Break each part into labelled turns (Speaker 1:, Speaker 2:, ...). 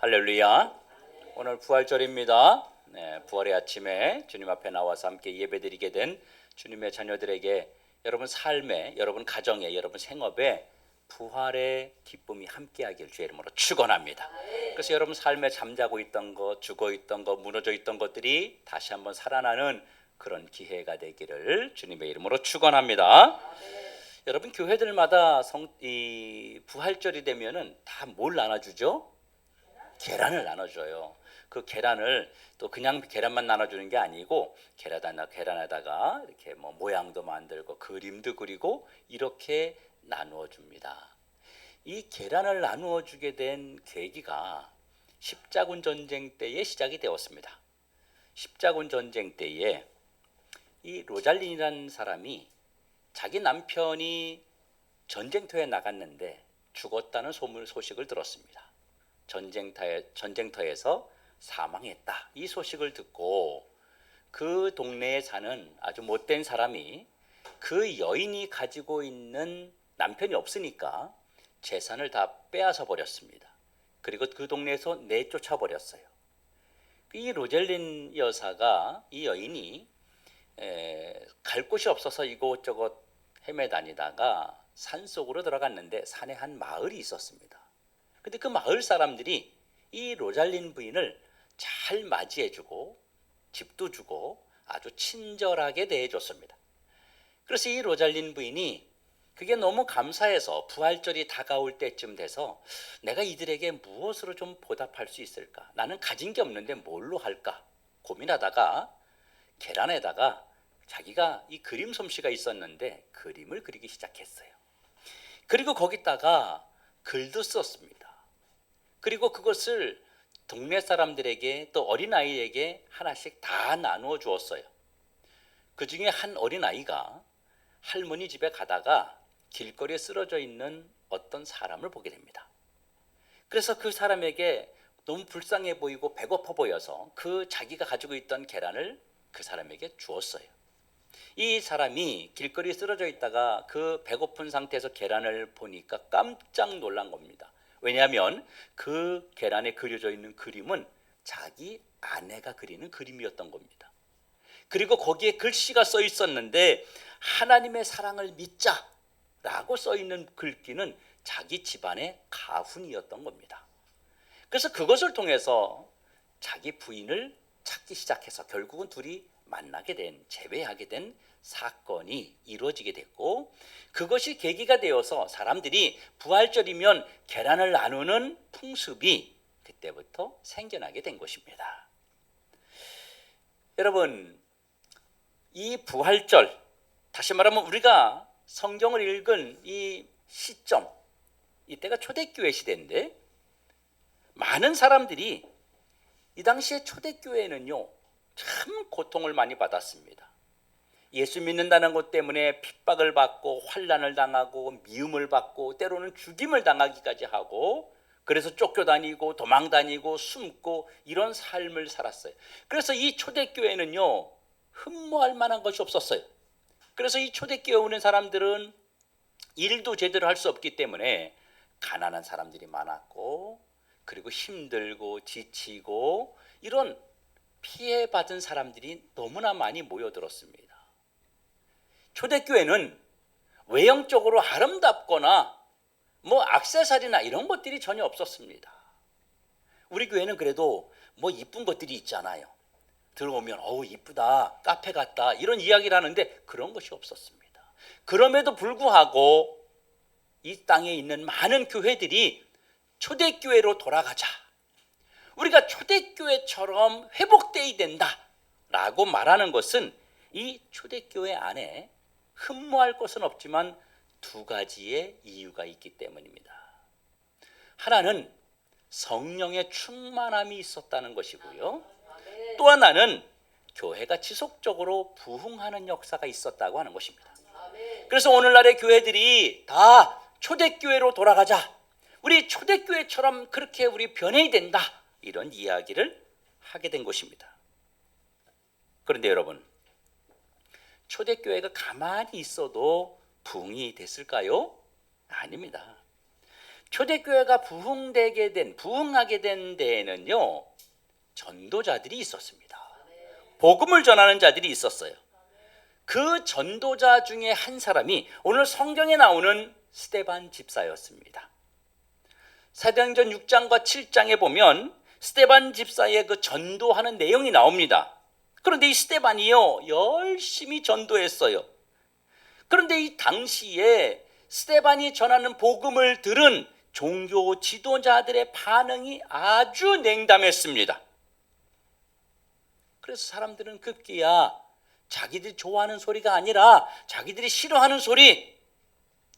Speaker 1: 할렐루야. 오늘 부활절입니다. 부활의 아침에 주님 앞에 나와서 함께 예배드리게 된 주님의 자녀들에게 여러분 삶에, 여러분 가정에, 여러분 생업에 부활의 기쁨이 함께하길 주의 이름으로 축원합니다. 그래서 여러분 삶에 잠자고 있던 것, 죽어 있던 것, 무너져 있던 것들이 다시 한번 살아나는 그런 기회가 되기를 주님의 이름으로 축원합니다. 여러분 교회들마다 이 부활절이 되면은 다 뭘 나눠주죠? 계란을 나눠줘요. 그 계란을 또 그냥 계란만 나눠주는 게 아니고 계란에다가 이렇게 뭐 모양도 만들고 그림도 그리고 이렇게 나누어 줍니다. 이 계란을 나누어 주게 된 계기가 십자군 전쟁 때에 시작이 되었습니다. 십자군 전쟁 때에 이 로잘린이라는 사람이 자기 남편이 전쟁터에 나갔는데 죽었다는 소식을 들었습니다. 전쟁터에서 사망했다. 이 소식을 듣고 그 동네에 사는 아주 못된 사람이 그 여인이 가지고 있는 남편이 없으니까 재산을 다 빼앗아 버렸습니다. 그리고 그 동네에서 내쫓아 버렸어요. 이 로젤린 여사가 이 여인이 갈 곳이 없어서 이곳저곳 헤매다니다가 산속으로 들어갔는데 산에 한 마을이 있었습니다. 근데 그 마을 사람들이 이 로잘린 부인을 잘 맞이해주고 집도 주고 아주 친절하게 대해줬습니다. 그래서 이 로잘린 부인이 그게 너무 감사해서 부활절이 다가올 때쯤 돼서 내가 이들에게 무엇으로 좀 보답할 수 있을까? 나는 가진 게 없는데 뭘로 할까? 고민하다가 계란에다가 자기가 이 그림 솜씨가 있었는데 그림을 그리기 시작했어요. 그리고 거기다가 글도 썼습니다. 그리고 그것을 동네 사람들에게 또 어린아이에게 하나씩 다 나누어 주었어요. 그 중에 한 어린아이가 할머니 집에 가다가 길거리에 쓰러져 있는 어떤 사람을 보게 됩니다. 그래서 그 사람에게 너무 불쌍해 보이고 배고파 보여서 그 자기가 가지고 있던 계란을 그 사람에게 주었어요. 이 사람이 길거리에 쓰러져 있다가 그 배고픈 상태에서 계란을 보니까 깜짝 놀란 겁니다. 왜냐하면 그 계란에 그려져 있는 그림은 자기 아내가 그리는 그림이었던 겁니다. 그리고 거기에 글씨가 써 있었는데 하나님의 사랑을 믿자라고 써 있는 글귀는 자기 집안의 가훈이었던 겁니다. 그래서 그것을 통해서 자기 부인을 찾기 시작해서 결국은 둘이 만나게 된, 재회하게 된 사건이 이루어지게 됐고, 그것이 계기가 되어서 사람들이 부활절이면 계란을 나누는 풍습이 그때부터 생겨나게 된 것입니다. 여러분, 이 부활절, 다시 말하면 우리가 성경을 읽은 이 시점, 이때가 초대교회 시대인데 많은 사람들이 이 당시에 초대교회는요 참 고통을 많이 받았습니다. 예수 믿는다는 것 때문에 핍박을 받고 환난을 당하고 미움을 받고 때로는 죽임을 당하기까지 하고, 그래서 쫓겨다니고 도망다니고 숨고 이런 삶을 살았어요. 그래서 이 초대교회는요 흠모할 만한 것이 없었어요. 그래서 이 초대교회 오는 사람들은 일도 제대로 할 수 없기 때문에 가난한 사람들이 많았고, 그리고 힘들고 지치고 이런 피해받은 사람들이 너무나 많이 모여들었습니다. 초대교회는 외형적으로 아름답거나 뭐 액세서리나 이런 것들이 전혀 없었습니다. 우리 교회는 그래도 뭐 이쁜 것들이 있잖아요. 들어오면 어우 이쁘다, 카페 같다 이런 이야기를 하는데 그런 것이 없었습니다. 그럼에도 불구하고 이 땅에 있는 많은 교회들이 초대교회로 돌아가자, 우리가 초대교회처럼 회복되어야 된다라고 말하는 것은 이 초대교회 안에 흠모할 것은 없지만 두 가지의 이유가 있기 때문입니다. 하나는 성령의 충만함이 있었다는 것이고요, 또 하나는 교회가 지속적으로 부흥하는 역사가 있었다고 하는 것입니다. 그래서 오늘날의 교회들이 다 초대교회로 돌아가자, 우리 초대교회처럼 그렇게 우리 변해야 된다, 이런 이야기를 하게 된 것입니다. 그런데 여러분, 초대교회가 가만히 있어도 부흥이 됐을까요? 아닙니다. 초대교회가 부흥하게 된 데에는요, 전도자들이 있었습니다. 복음을 전하는 자들이 있었어요. 그 전도자 중에 한 사람이 오늘 성경에 나오는 스데반 집사였습니다. 사도행전 6장과 7장에 보면 스데반 집사의 그 전도하는 내용이 나옵니다. 그런데 이 스데반이요, 열심히 전도했어요. 그런데 이 당시에 스데반이 전하는 복음을 들은 종교 지도자들의 반응이 아주 냉담했습니다. 그래서 사람들은 급기야 자기들이 좋아하는 소리가 아니라 자기들이 싫어하는 소리,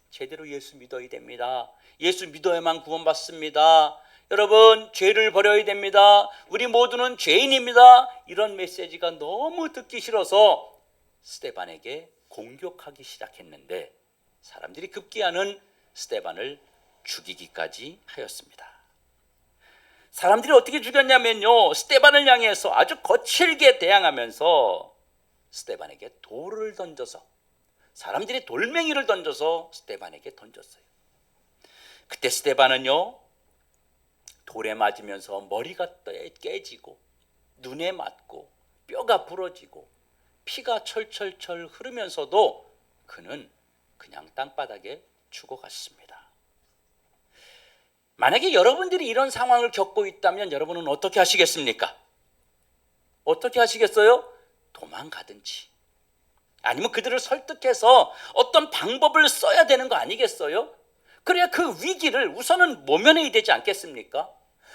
Speaker 1: 제대로 예수 믿어야 됩니다. 예수 믿어야만 구원받습니다. 여러분, 죄를 버려야 됩니다. 우리 모두는 죄인입니다. 이런 메시지가 너무 듣기 싫어서 스데반에게 공격하기 시작했는데 사람들이 급기야는 스데반을 죽이기까지 하였습니다. 사람들이 어떻게 죽였냐면요, 스데반을 향해서 아주 거칠게 대항하면서 스데반에게 돌을 던져서, 사람들이 돌멩이를 던져서 스데반에게 던졌어요. 그때 스데반은요, 돌에 맞으면서 머리가 깨지고 눈에 맞고 뼈가 부러지고 피가 철철철 흐르면서도 그는 그냥 땅바닥에 죽어갔습니다. 만약에 여러분들이 이런 상황을 겪고 있다면 여러분은 어떻게 하시겠습니까? 어떻게 하시겠어요? 도망가든지 아니면 그들을 설득해서 어떤 방법을 써야 되는 거 아니겠어요? 그래야 그 위기를 우선은 모면해야 되지 않겠습니까?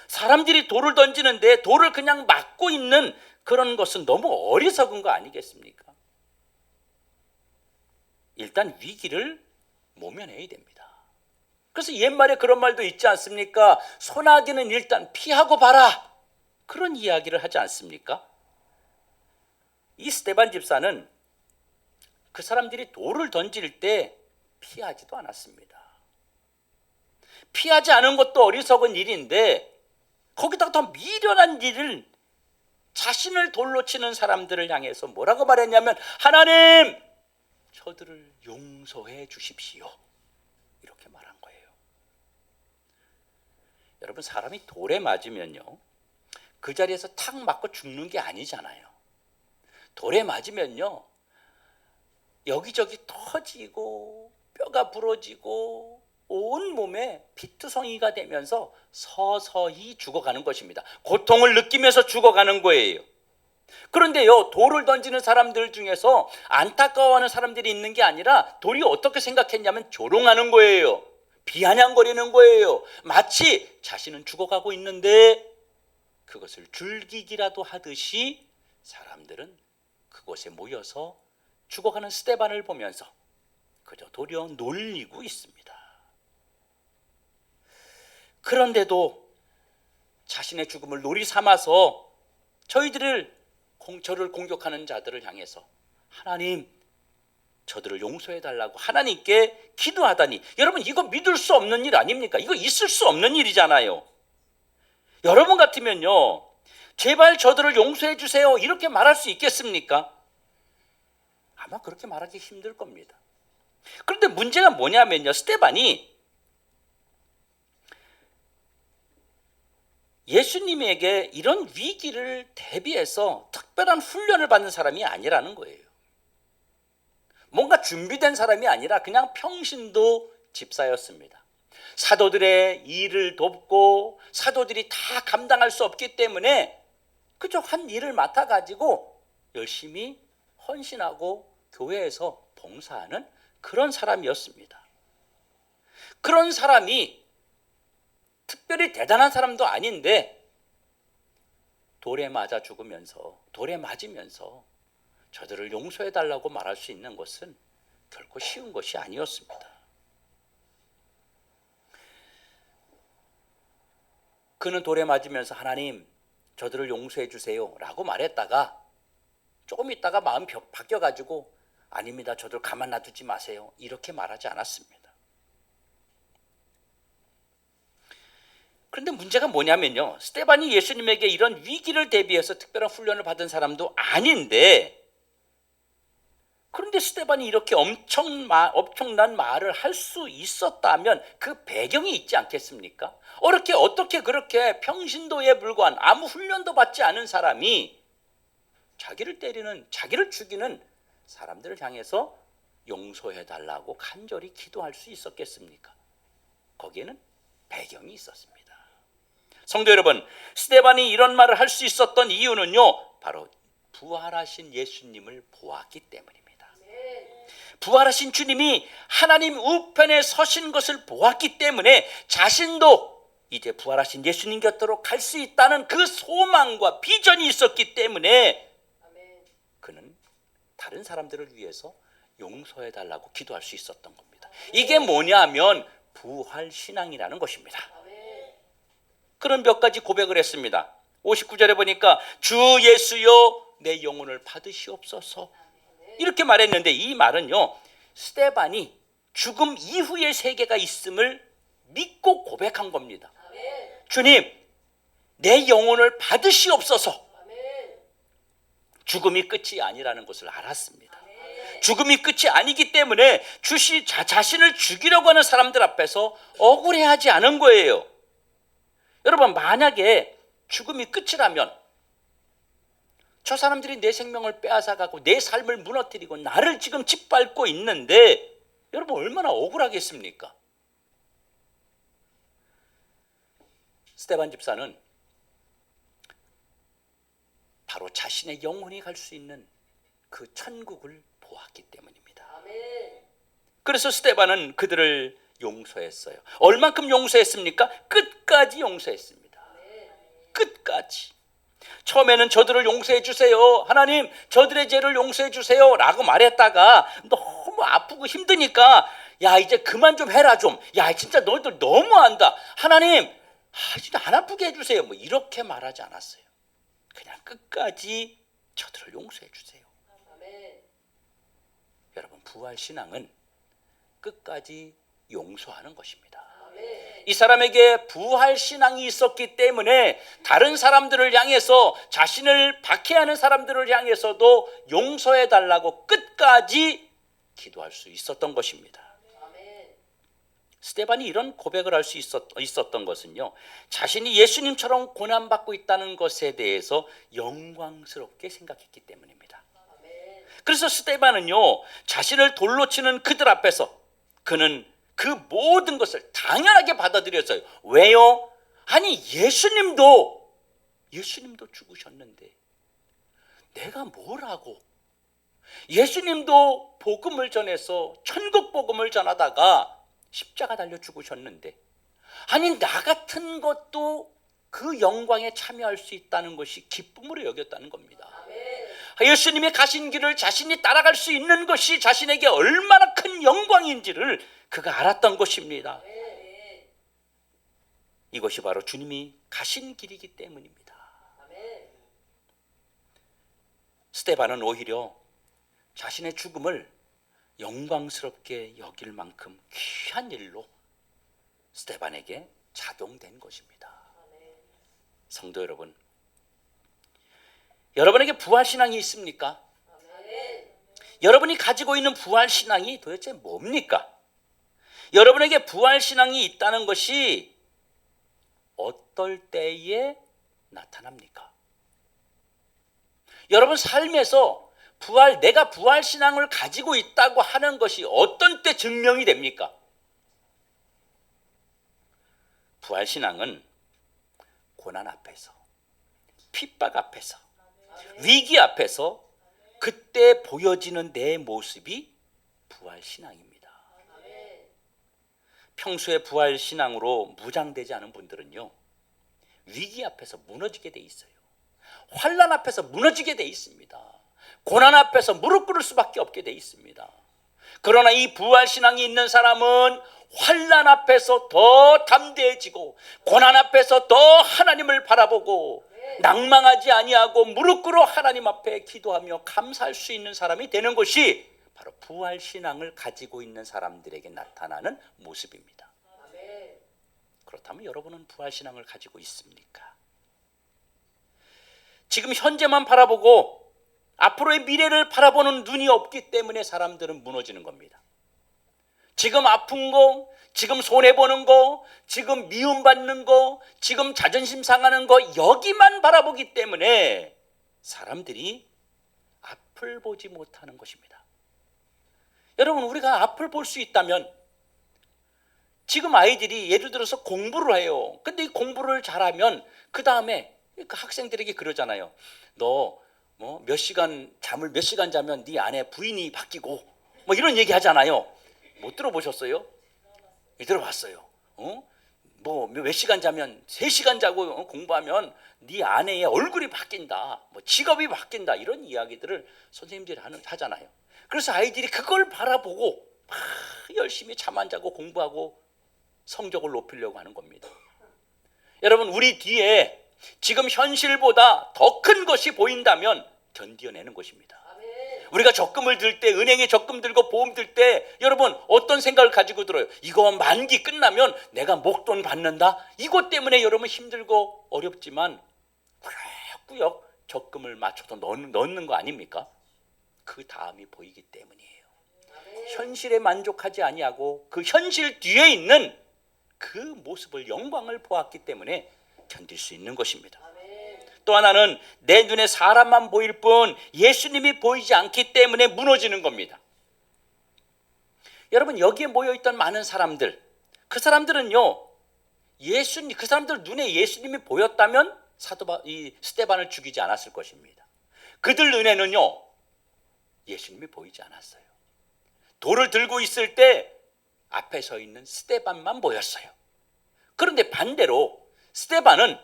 Speaker 1: 사람들이 돌을 던지는데 돌을 그냥 막고 있는 그런 것은 너무 어리석은 거 아니겠습니까? 일단 위기를 모면해야 됩니다. 그래서 옛말에 그런 말도 있지 않습니까? 소나기는 일단 피하고 봐라, 그런 이야기를 하지 않습니까? 이 스데반 집사는 그 사람들이 돌을 던질 때 피하지도 않았습니다. 피하지 않은 것도 어리석은 일인데 거기다가 더 미련한 일을, 자신을 돌로 치는 사람들을 향해서 뭐라고 말했냐면, 하나님, 저들을 용서해 주십시오, 이렇게 말한 거예요. 여러분, 사람이 돌에 맞으면요, 그 자리에서 탁 맞고 죽는 게 아니잖아요. 돌에 맞으면요, 여기저기 터지고 뼈가 부러지고 온 몸에 피투성이가 되면서 서서히 죽어가는 것입니다. 고통을 느끼면서 죽어가는 거예요. 그런데요, 돌을 던지는 사람들 중에서 안타까워하는 사람들이 있는 게 아니라 돌이 어떻게 생각했냐면 조롱하는 거예요. 비아냥거리는 거예요. 마치 자신은 죽어가고 있는데 그것을 즐기기라도 하듯이 사람들은 그곳에 모여서 죽어가는 스데반을 보면서 그저 도리어 놀리고 있습니다. 그런데도 자신의 죽음을 놀이 삼아서 저를 공격하는 자들을 향해서, 하나님, 저들을 용서해달라고 하나님께 기도하다니, 여러분, 이거 믿을 수 없는 일 아닙니까? 이거 있을 수 없는 일이잖아요. 여러분 같으면요, 제발 저들을 용서해 주세요, 이렇게 말할 수 있겠습니까? 아마 그렇게 말하기 힘들 겁니다. 그런데 문제가 뭐냐면요, 스데반이 예수님에게 이런 위기를 대비해서 특별한 훈련을 받는 사람이 아니라는 거예요. 뭔가 준비된 사람이 아니라 그냥 평신도 집사였습니다. 사도들의 일을 돕고 사도들이 다 감당할 수 없기 때문에 그저 한 일을 맡아가지고 열심히 헌신하고 교회에서 봉사하는 그런 사람이었습니다. 그런 사람이 특별히 대단한 사람도 아닌데 돌에 맞아 죽으면서, 돌에 맞으면서 저들을 용서해달라고 말할 수 있는 것은 결코 쉬운 것이 아니었습니다. 그는 돌에 맞으면서 하나님, 저들을 용서해 주세요 라고 말했다가 조금 있다가 마음 바뀌어가지고 아닙니다, 저들 가만 놔두지 마세요, 이렇게 말하지 않았습니다. 그런데 문제가 뭐냐면요, 스데반이 예수님에게 이런 위기를 대비해서 특별한 훈련을 받은 사람도 아닌데 그런데 스데반이 이렇게 엄청난 말을 할 수 있었다면 그 배경이 있지 않겠습니까? 어떻게 그렇게 평신도에 불과한 아무 훈련도 받지 않은 사람이 자기를 때리는, 자기를 죽이는 사람들을 향해서 용서해달라고 간절히 기도할 수 있었겠습니까? 거기에는 배경이 있었습니다. 성도 여러분, 스데반이 이런 말을 할 수 있었던 이유는요, 바로 부활하신 예수님을 보았기 때문입니다. 부활하신 주님이 하나님 우편에 서신 것을 보았기 때문에 자신도 이제 부활하신 예수님 곁으로 갈 수 있다는 그 소망과 비전이 있었기 때문에 그는 다른 사람들을 위해서 용서해달라고 기도할 수 있었던 겁니다. 이게 뭐냐면 부활신앙이라는 것입니다. 그런 몇 가지 고백을 했습니다. 59절에 보니까 주 예수여 내 영혼을 받으시옵소서 이렇게 말했는데, 이 말은요, 스데반이 죽음 이후의 세계가 있음을 믿고 고백한 겁니다. 주님, 내 영혼을 받으시옵소서. 죽음이 끝이 아니라는 것을 알았습니다. 죽음이 끝이 아니기 때문에 자신을 죽이려고 하는 사람들 앞에서 억울해하지 않은 거예요. 여러분, 만약에 죽음이 끝이라면 저 사람들이 내 생명을 빼앗아가고 내 삶을 무너뜨리고 나를 지금 짓밟고 있는데 여러분 얼마나 억울하겠습니까? 스데반 집사는 바로 자신의 영혼이 갈 수 있는 그 천국을 보았기 때문입니다. 그래서 스데반은 그들을 용서했어요. 얼만큼 용서했습니까? 끝까지 용서했습니다. 끝까지. 처음에는 저들을 용서해 주세요. 하나님, 저들의 죄를 용서해 주세요. 라고 말했다가 너무 아프고 힘드니까 야, 이제 그만 좀 해라 좀. 야, 진짜 너희들 너무한다. 하나님, 진짜 안 아프게 해주세요. 뭐 이렇게 말하지 않았어요. 그냥 끝까지 저들을 용서해 주세요. 여러분, 부활신앙은 끝까지 용서하는 것입니다. 이 사람에게 부활신앙이 있었기 때문에 다른 사람들을 향해서, 자신을 박해하는 사람들을 향해서도 용서해달라고 끝까지 기도할 수 있었던 것입니다. 스데반이 이런 고백을 할 수 있었던 것은요, 자신이 예수님처럼 고난받고 있다는 것에 대해서 영광스럽게 생각했기 때문입니다. 그래서 스데반은요, 자신을 돌로 치는 그들 앞에서 그는 그 모든 것을 당연하게 받아들였어요. 왜요? 아니, 예수님도 죽으셨는데 내가 뭐라고? 예수님도 복음을 전해서 천국 복음을 전하다가 십자가 달려 죽으셨는데, 아니 나 같은 것도 그 영광에 참여할 수 있다는 것이 기쁨으로 여겼다는 겁니다. 예수님이 가신 길을 자신이 따라갈 수 있는 것이 자신에게 얼마나 큰 영광인지를 그가 알았던 것입니다. 이것이 바로 주님이 가신 길이기 때문입니다. 스데반은 오히려 자신의 죽음을 영광스럽게 여길 만큼 귀한 일로 스데반에게 작용된 것입니다. 성도 여러분, 여러분에게 부활신앙이 있습니까? 여러분이 가지고 있는 부활신앙이 도대체 뭡니까? 여러분에게 부활신앙이 있다는 것이 어떨 때에 나타납니까? 여러분 삶에서 내가 부활신앙을 가지고 있다고 하는 것이 어떤 때 증명이 됩니까? 부활신앙은 고난 앞에서, 핍박 앞에서, 위기 앞에서 그때 보여지는 내 모습이 부활신앙입니다. 평소에 부활신앙으로 무장되지 않은 분들은요, 위기 앞에서 무너지게 돼 있어요. 환난 앞에서 무너지게 돼 있습니다. 고난 앞에서 무릎 꿇을 수밖에 없게 돼 있습니다. 그러나 이 부활신앙이 있는 사람은 환난 앞에서 더 담대해지고 고난 앞에서 더 하나님을 바라보고 낭망하지 아니하고 무릎 꿇어 하나님 앞에 기도하며 감사할 수 있는 사람이 되는 것이 바로 부활신앙을 가지고 있는 사람들에게 나타나는 모습입니다. 그렇다면 여러분은 부활신앙을 가지고 있습니까? 지금 현재만 바라보고 앞으로의 미래를 바라보는 눈이 없기 때문에 사람들은 무너지는 겁니다. 지금 아픈 거, 지금 손해보는 거, 지금 미움받는 거, 지금 자존심 상하는 거, 여기만 바라보기 때문에 사람들이 앞을 보지 못하는 것입니다. 여러분, 우리가 앞을 볼 수 있다면, 지금 아이들이 예를 들어서 공부를 해요. 근데 이 공부를 잘하면 그 다음에 그 학생들에게 그러잖아요. 너 몇 시간 잠을 몇 시간 자면 네 아내 부인이 바뀌고 뭐 이런 얘기 하잖아요. 못 들어보셨어요? 들어봤어요. 뭐 몇 시간 자면 3시간 자고 공부하면 네 아내의 얼굴이 바뀐다, 뭐 직업이 바뀐다, 이런 이야기들을 선생님들이 하잖아요. 그래서 아이들이 그걸 바라보고 막 열심히 잠 안 자고 공부하고 성적을 높이려고 하는 겁니다. 여러분, 우리 뒤에 지금 현실보다 더 큰 것이 보인다면 견뎌내는 것입니다. 우리가 적금을 들 때, 은행에 적금 들고 보험 들 때 여러분 어떤 생각을 가지고 들어요? 이거 만기 끝나면 내가 목돈 받는다? 이것 때문에 여러분 힘들고 어렵지만 꾸역꾸역 적금을 맞춰서 넣는 거 아닙니까? 그 다음이 보이기 때문이에요. 현실에 만족하지 아니하고 그 현실 뒤에 있는 그 모습을, 영광을 보았기 때문에 견딜 수 있는 것입니다. 또 하나는 내 눈에 사람만 보일 뿐 예수님이 보이지 않기 때문에 무너지는 겁니다. 여러분, 여기에 모여있던 많은 사람들, 그 사람들은요, 그 사람들 눈에 예수님이 보였다면 스데반을 죽이지 않았을 것입니다. 그들 눈에는요, 예수님이 보이지 않았어요. 돌을 들고 있을 때 앞에 서 있는 스데반만 보였어요. 그런데 반대로 스데반은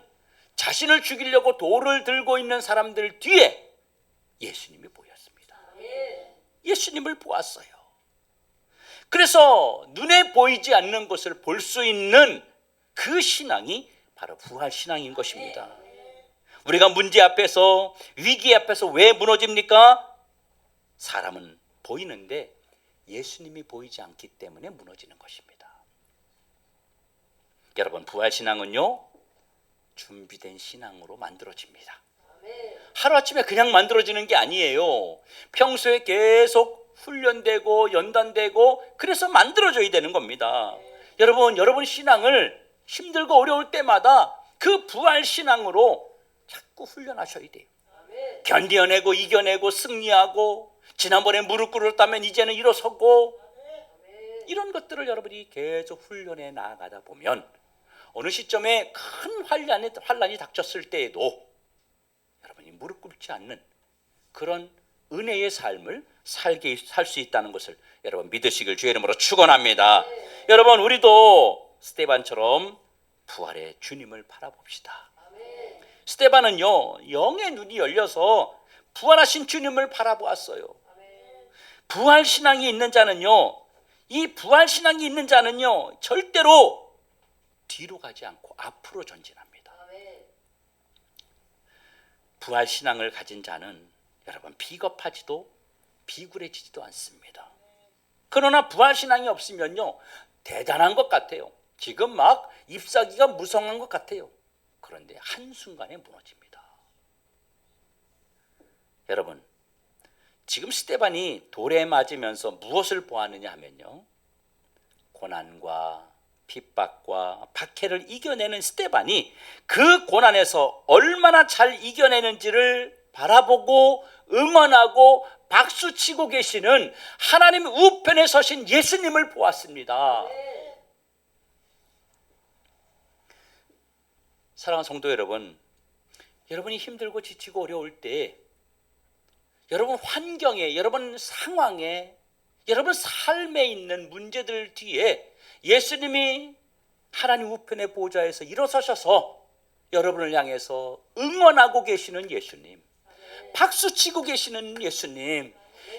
Speaker 1: 자신을 죽이려고 돌을 들고 있는 사람들 뒤에 예수님이 보였습니다. 예수님을 보았어요. 그래서 눈에 보이지 않는 것을 볼 수 있는 그 신앙이 바로 부활신앙인 것입니다. 우리가 문제 앞에서, 위기 앞에서 왜 무너집니까? 사람은 보이는데 예수님이 보이지 않기 때문에 무너지는 것입니다. 여러분, 부활신앙은요, 준비된 신앙으로 만들어집니다. 하루아침에 그냥 만들어지는 게 아니에요. 평소에 계속 훈련되고 연단되고 그래서 만들어져야 되는 겁니다. 여러분 신앙을 힘들고 어려울 때마다 그 부활신앙으로 자꾸 훈련하셔야 돼요. 견뎌내고 이겨내고 승리하고, 지난번에 무릎 꿇었다면 이제는 일어서고, 이런 것들을 여러분이 계속 훈련해 나가다 보면 어느 시점에 큰 환란이 닥쳤을 때에도 여러분이 무릎 꿇지 않는 그런 은혜의 삶을 살 수 있다는 것을 여러분 믿으시길 주의 이름으로 축원합니다. 여러분, 우리도 스데반처럼 부활의 주님을 바라봅시다. 스데반은요, 영의 눈이 열려서 부활하신 주님을 바라보았어요. 부활신앙이 있는 자는요, 절대로 뒤로 가지 않고 앞으로 전진합니다. 부활신앙을 가진 자는 여러분 비겁하지도 비굴해지지도 않습니다. 그러나 부활신앙이 없으면요, 대단한 것 같아요. 지금 막 잎사귀가 무성한 것 같아요. 그런데 한순간에 무너집니다. 여러분, 지금 스데반이 돌에 맞으면서 무엇을 보았느냐 하면요, 고난과 핍박과 박해를 이겨내는 스데반이 그 고난에서 얼마나 잘 이겨내는지를 바라보고 응원하고 박수치고 계시는 하나님 우편에 서신 예수님을 보았습니다. 사랑하는 성도 여러분, 여러분이 힘들고 지치고 어려울 때 여러분 환경에, 여러분 상황에, 여러분 삶에 있는 문제들 뒤에 예수님이 하나님 우편의 보좌에서 일어서셔서 여러분을 향해서 응원하고 계시는 예수님, 박수치고 계시는 예수님,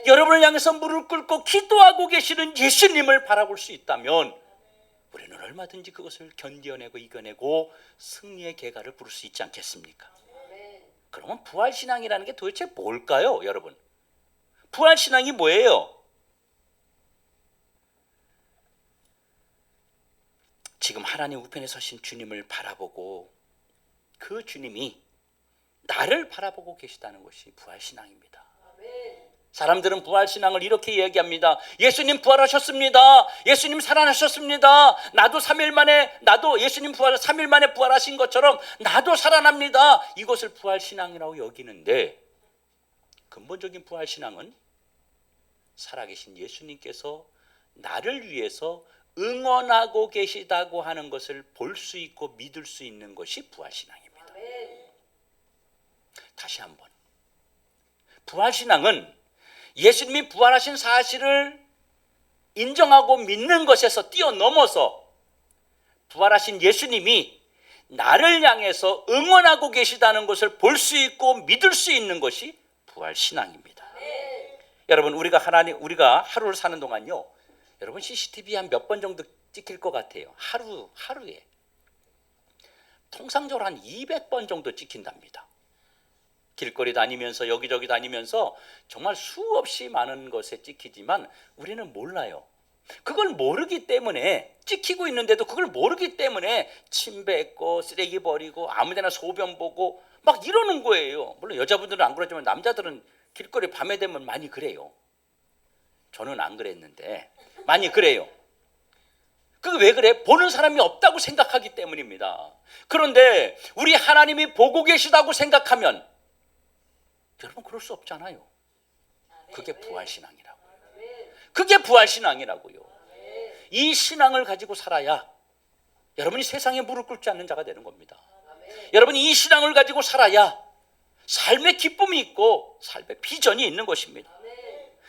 Speaker 1: 여러분을 향해서 무릎 꿇고 기도하고 계시는 예수님을 바라볼 수 있다면 우리는 얼마든지 그것을 견뎌내고 이겨내고 승리의 계가를 부를 수 있지 않겠습니까? 그러면 부활신앙이라는 게 도대체 뭘까요, 여러분? 부활신앙이 뭐예요? 지금 하나님 우편에 서신 주님을 바라보고 그 주님이 나를 바라보고 계시다는 것이 부활신앙입니다. 사람들은 부활신앙을 이렇게 이야기합니다. 예수님 부활하셨습니다. 예수님 살아나셨습니다. 나도 3일 만에, 나도 예수님 3일 만에 부활하신 것처럼 나도 살아납니다. 이것을 부활신앙이라고 여기는데, 근본적인 부활신앙은 살아계신 예수님께서 나를 위해서 응원하고 계시다고 하는 것을 볼 수 있고 믿을 수 있는 것이 부활신앙입니다. 다시 한번, 부활신앙은 예수님이 부활하신 사실을 인정하고 믿는 것에서 뛰어넘어서 부활하신 예수님이 나를 향해서 응원하고 계시다는 것을 볼 수 있고 믿을 수 있는 것이 부활신앙입니다. 여러분, 우리가 하루를 사는 동안요, 여러분 CCTV 한 몇 번 정도 찍힐 것 같아요. 하루에 통상적으로 한 200번 정도 찍힌답니다. 길거리 다니면서 여기저기 다니면서 정말 수없이 많은 것에 찍히지만 우리는 몰라요. 그걸 모르기 때문에, 찍히고 있는데도 그걸 모르기 때문에 침 뱉고 쓰레기 버리고 아무데나 소변 보고 막 이러는 거예요. 물론 여자분들은 안 그러지만 남자들은 길거리 밤에 되면 많이 그래요. 저는 안 그랬는데 많이 그래요. 그게 왜 그래? 보는 사람이 없다고 생각하기 때문입니다. 그런데 우리 하나님이 보고 계시다고 생각하면 여러분, 그럴 수 없잖아요. 그게 부활신앙이라고요. 그게 부활신앙이라고요. 이 신앙을 가지고 살아야 여러분이 세상에 무릎 꿇지 않는 자가 되는 겁니다. 여러분이 이 신앙을 가지고 살아야 삶의 기쁨이 있고 삶의 비전이 있는 것입니다.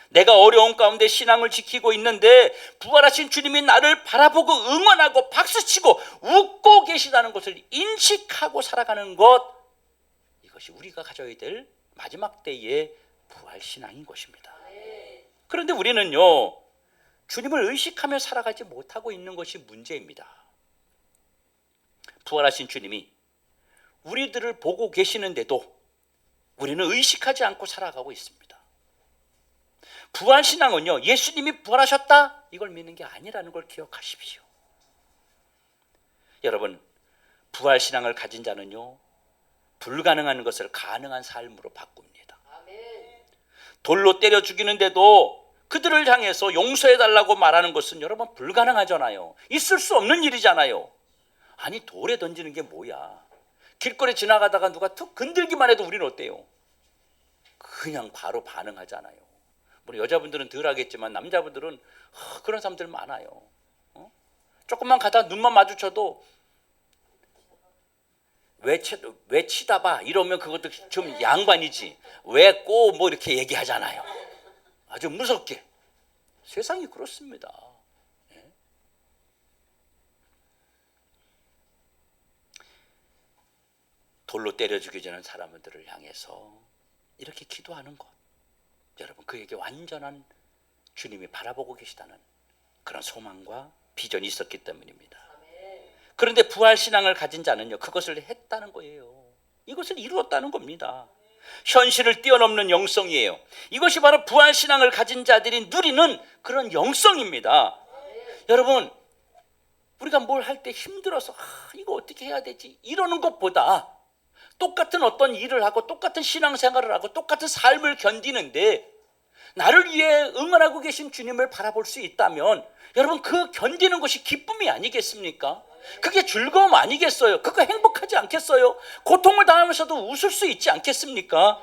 Speaker 1: 내가 어려운 가운데 신앙을 지키고 있는데 부활하신 주님이 나를 바라보고 응원하고 박수치고 웃고 계시다는 것을 인식하고 살아가는 것, 이것이 우리가 가져야 될 마지막 때의 부활신앙인 것입니다. 그런데 우리는요, 주님을 의식하며 살아가지 못하고 있는 것이 문제입니다. 부활하신 주님이 우리들을 보고 계시는데도 우리는 의식하지 않고 살아가고 있습니다. 부활신앙은요, 예수님이 부활하셨다 이걸 믿는 게 아니라는 걸 기억하십시오. 여러분, 부활신앙을 가진 자는요, 불가능한 것을 가능한 삶으로 바꿉니다. 돌로 때려 죽이는데도 그들을 향해서 용서해달라고 말하는 것은 여러분 불가능하잖아요. 있을 수 없는 일이잖아요. 아니, 돌에 던지는 게 뭐야? 길거리 지나가다가 누가 툭 건들기만 해도 우리는 어때요? 그냥 바로 반응하잖아요. 물론 여자분들은 덜 하겠지만 남자분들은 그런 사람들 많아요. 조금만 가다가 눈만 마주쳐도 왜 치다봐 이러면 그것도 좀 양반이지, 왜 꼭 뭐 이렇게 얘기하잖아요. 아주 무섭게. 세상이 그렇습니다. 돌로 때려 죽이자는 사람들을 향해서 이렇게 기도하는 것, 여러분, 그에게 완전한 주님이 바라보고 계시다는 그런 소망과 비전이 있었기 때문입니다. 그런데 부활신앙을 가진 자는요, 그것을 했다는 거예요. 이것을 이루었다는 겁니다. 현실을 뛰어넘는 영성이에요. 이것이 바로 부활신앙을 가진 자들이 누리는 그런 영성입니다. 여러분, 우리가 뭘 할 때 힘들어서 이거 어떻게 해야 되지 이러는 것보다 똑같은 어떤 일을 하고 똑같은 신앙생활을 하고 똑같은 삶을 견디는데 나를 위해 응원하고 계신 주님을 바라볼 수 있다면 여러분, 그 견디는 것이 기쁨이 아니겠습니까? 그게 즐거움 아니겠어요? 그거 행복하지 않겠어요? 고통을 당하면서도 웃을 수 있지 않겠습니까?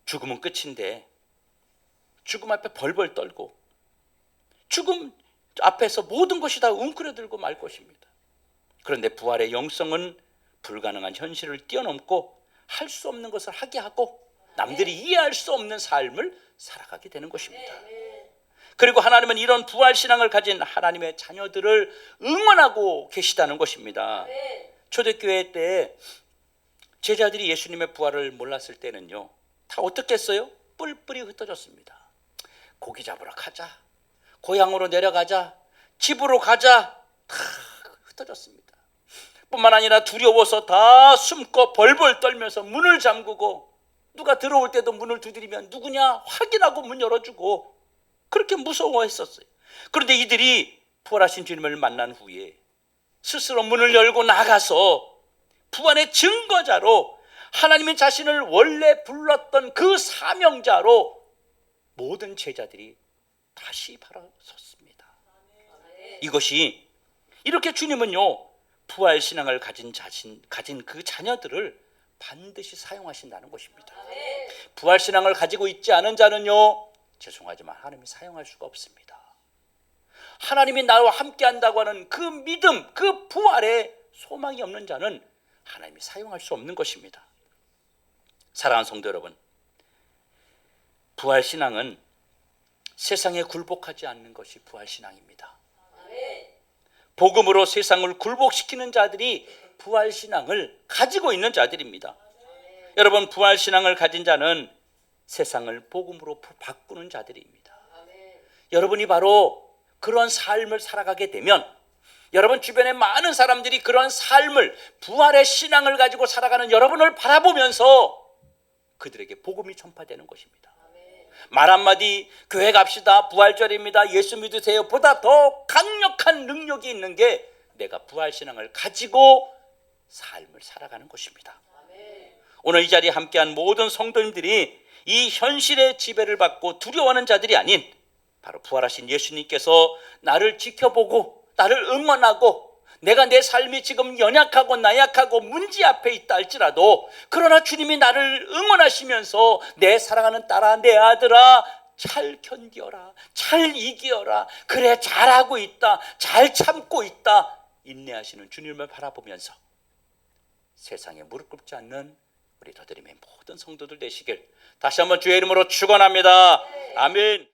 Speaker 1: 죽음은 끝인데 죽음 앞에 벌벌 떨고 죽음 앞에서 모든 것이 다 웅크려들고 말 것입니다. 그런데 부활의 영성은 불가능한 현실을 뛰어넘고 할 수 없는 것을 하게 하고 남들이 이해할 수 없는 삶을 살아가게 되는 것입니다. 그리고 하나님은 이런 부활신앙을 가진 하나님의 자녀들을 응원하고 계시다는 것입니다. 초대교회 때 제자들이 예수님의 부활을 몰랐을 때는요, 다 어떻게 했어요? 뿔뿔이 흩어졌습니다. 고기 잡으러 가자, 고향으로 내려가자, 집으로 가자, 다 흩어졌습니다. 뿐만 아니라 두려워서 다 숨고 벌벌 떨면서 문을 잠그고 누가 들어올 때도 문을 두드리면 누구냐 확인하고 문 열어주고 그렇게 무서워했었어요. 그런데 이들이 부활하신 주님을 만난 후에 스스로 문을 열고 나가서 부활의 증거자로 하나님이 자신을 원래 불렀던 그 사명자로 모든 제자들이 다시 바라섰습니다. 이것이 이렇게 주님은요, 부활신앙을 가진 그 자녀들을 반드시 사용하신다는 것입니다. 부활신앙을 가지고 있지 않은 자는요, 죄송하지만 하나님이 사용할 수가 없습니다. 하나님이 나와 함께 한다고 하는 그 믿음, 그 부활에 소망이 없는 자는 하나님이 사용할 수 없는 것입니다. 사랑하는 성도 여러분, 부활신앙은 세상에 굴복하지 않는 것이 부활신앙입니다. 복음으로 세상을 굴복시키는 자들이 부활신앙을 가지고 있는 자들입니다. 여러분, 부활신앙을 가진 자는 세상을 복음으로 바꾸는 자들입니다. 여러분이 바로 그런 삶을 살아가게 되면 여러분 주변에 많은 사람들이 그런 삶을, 부활의 신앙을 가지고 살아가는 여러분을 바라보면서 그들에게 복음이 전파되는 것입니다. 말 한마디, 교회 갑시다, 부활절입니다, 예수 믿으세요 보다 더 강력한 능력이 있는 게 내가 부활신앙을 가지고 삶을 살아가는 것입니다. 오늘 이 자리에 함께한 모든 성도님들이 이 현실의 지배를 받고 두려워하는 자들이 아닌 바로 부활하신 예수님께서 나를 지켜보고 나를 응원하고 내가 내 삶이 지금 연약하고 나약하고 문제 앞에 있다 할지라도 그러나 주님이 나를 응원하시면서 내 사랑하는 딸아, 내 아들아, 잘 견뎌라, 잘 이겨라, 그래 잘하고 있다, 잘 참고 있다, 인내하시는 주님을 바라보면서 세상에 무릎 꿇지 않는 우리 더드림의 모든 성도들 되시길 다시 한번 주의 이름으로 축원합니다. 아멘.